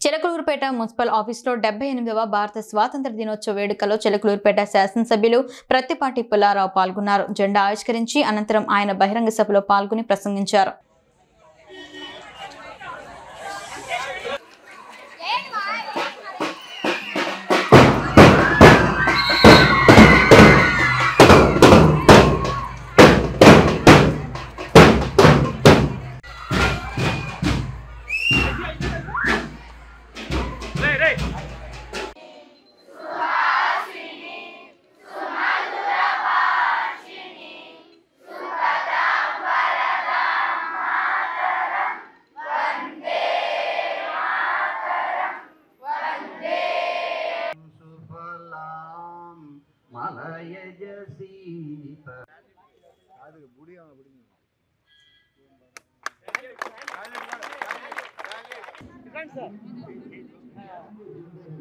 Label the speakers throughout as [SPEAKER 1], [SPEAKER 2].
[SPEAKER 1] Chilakaluripet municipal ఆఫీసులో 78వ భారత స్వాతంత్ర దినోత్సవ వేడుకలో చిలకలూరుపేట శాసనసభ్యులు ప్రత్తిపాటి పుల్లారావు పాల్గొన్నారు. జెండా ఆవిష్కరించి అనంతరం ఆయన బహిరంగ సభలో పాల్గొని ప్రసంగించారు.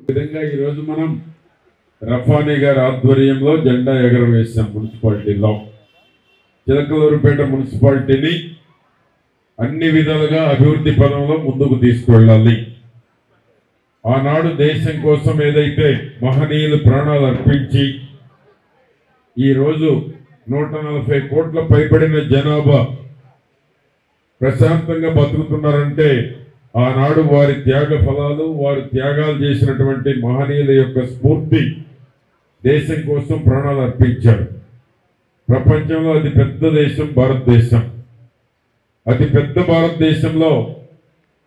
[SPEAKER 2] విధంగా ఈరోజు మనం రఫానీ గారి ఆధ్వర్యంలో జెండా ఎగరవేశాం. మున్సిపాలిటీలో చిలకలూరుపేట మున్సిపాలిటీని అన్ని విధాలుగా అభివృద్ధి పదంలో ముందుకు తీసుకువెళ్ళాలి. ఆనాడు దేశం కోసం ఏదైతే మహనీయులు ప్రాణాలు అర్పించి ఈరోజు 140 కోట్ల పైబడిన జనాభా ప్రశాంతంగా బతుకుతున్నారంటే ఆనాడు వారి త్యాగ ఫలాలు, వారు త్యాగాలు చేసినటువంటి మహనీయుల యొక్క స్ఫూర్తి దేశం కోసం ప్రాణాలు అర్పించారు. ప్రపంచంలో అతి పెద్ద దేశం భారతదేశం. అతి పెద్ద భారతదేశంలో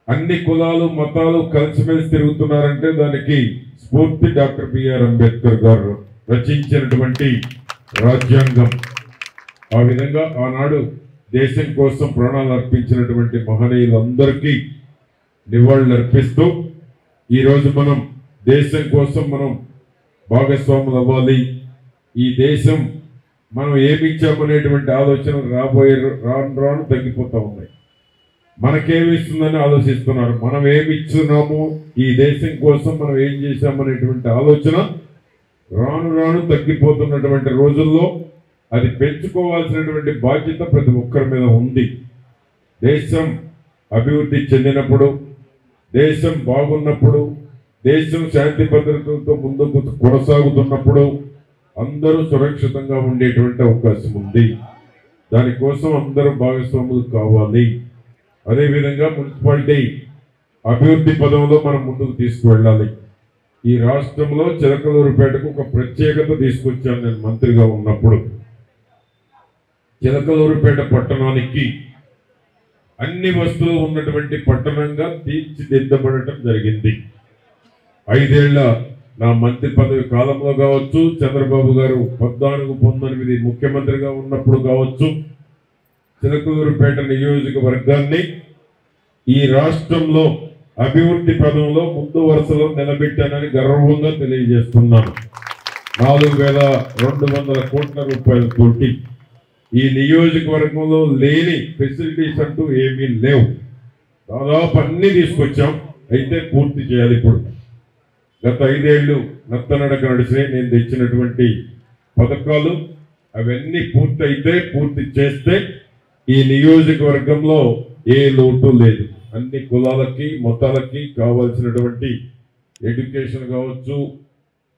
[SPEAKER 2] అన్ని కులాలు మతాలు కలిసిమెలిసి తిరుగుతున్నారంటే దానికి స్ఫూర్తి డాక్టర్ బిఆర్ అంబేద్కర్ గారు రచించినటువంటి రాజ్యాంగం. ఆ విధంగా ఆనాడు దేశం కోసం ప్రాణాలు అర్పించినటువంటి మహనీయులందరికీ నివాళులు అర్పిస్తూ ఈరోజు మనం దేశం కోసం మనం భాగస్వాములు అవ్వాలి. ఈ దేశం మనం ఏమి ఇచ్చామనేటువంటి ఆలోచన రాను తగ్గిపోతూ ఉన్నాయి. మనకేమి ఇస్తుందని ఆలోచిస్తున్నారు. మనం ఏమి ఇస్తున్నాము, ఈ దేశం కోసం మనం ఏం చేశామనేటువంటి ఆలోచన రాను తగ్గిపోతున్నటువంటి రోజుల్లో అది పెంచుకోవాల్సినటువంటి బాధ్యత ప్రతి ఒక్కరి మీద ఉంది. దేశం అభివృద్ధి చెందినప్పుడు, దేశం బాగున్నప్పుడు, దేశం శాంతి భద్రతలతో ముందుకు కొనసాగుతున్నప్పుడు అందరూ సురక్షితంగా ఉండేటువంటి అవకాశం ఉంది. దానికోసం అందరూ భాగస్వాములు కావాలి. అదేవిధంగా మున్సిపాలిటీ అభివృద్ధి పదంలో మనం ముందుకు తీసుకువెళ్ళాలి. ఈ రాష్ట్రంలో చిలకలూరుపేటకు ఒక ప్రత్యేకత తీసుకొచ్చాను నేను మంత్రిగా ఉన్నప్పుడు. చిలకలూరుపేట పట్టణానికి అన్ని వస్తువులు ఉన్నటువంటి పట్టణంగా తీర్చిదిద్దబడటం జరిగింది. 5 ఏళ్ల నా మంత్రి పదవి కాలంలో కావచ్చు, చంద్రబాబు గారు 14-19 ముఖ్యమంత్రిగా ఉన్నప్పుడు కావచ్చు, చిలకలూరుపేట నియోజకవర్గాన్ని ఈ రాష్ట్రంలో అభివృద్ధి పదంలో ముందు వరుసలో నిలబెట్టానని గర్వంగా తెలియజేస్తున్నాను. 4,200 కోట్ల రూపాయలతోటి ఈ నియోజకవర్గంలో లేని ఫెసిలిటీస్ అంటూ ఏమీ లేవు. దాదాపు అన్ని తీసుకొచ్చాం. అయితే పూర్తి చేయాలి. ఇప్పుడు గత 5 ఏళ్ళు నత్తనడక నడిచినాయి నేను తెచ్చినటువంటి పథకాలు. అవన్నీ పూర్తి చేస్తే ఈ నియోజకవర్గంలో ఏ లోటు లేదు. అన్ని కులాలకి మతాలకి కావాల్సినటువంటి ఎడ్యుకేషన్ కావచ్చు,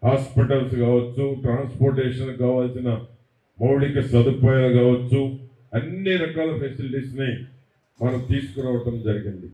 [SPEAKER 2] హాస్పిటల్స్ కావచ్చు, ట్రాన్స్పోర్టేషన్ కావాల్సిన మౌలిక సదుపాయాలు కావచ్చు, అన్ని రకాల ఫెసిలిటీస్ని మనం తీసుకురావటం జరిగింది.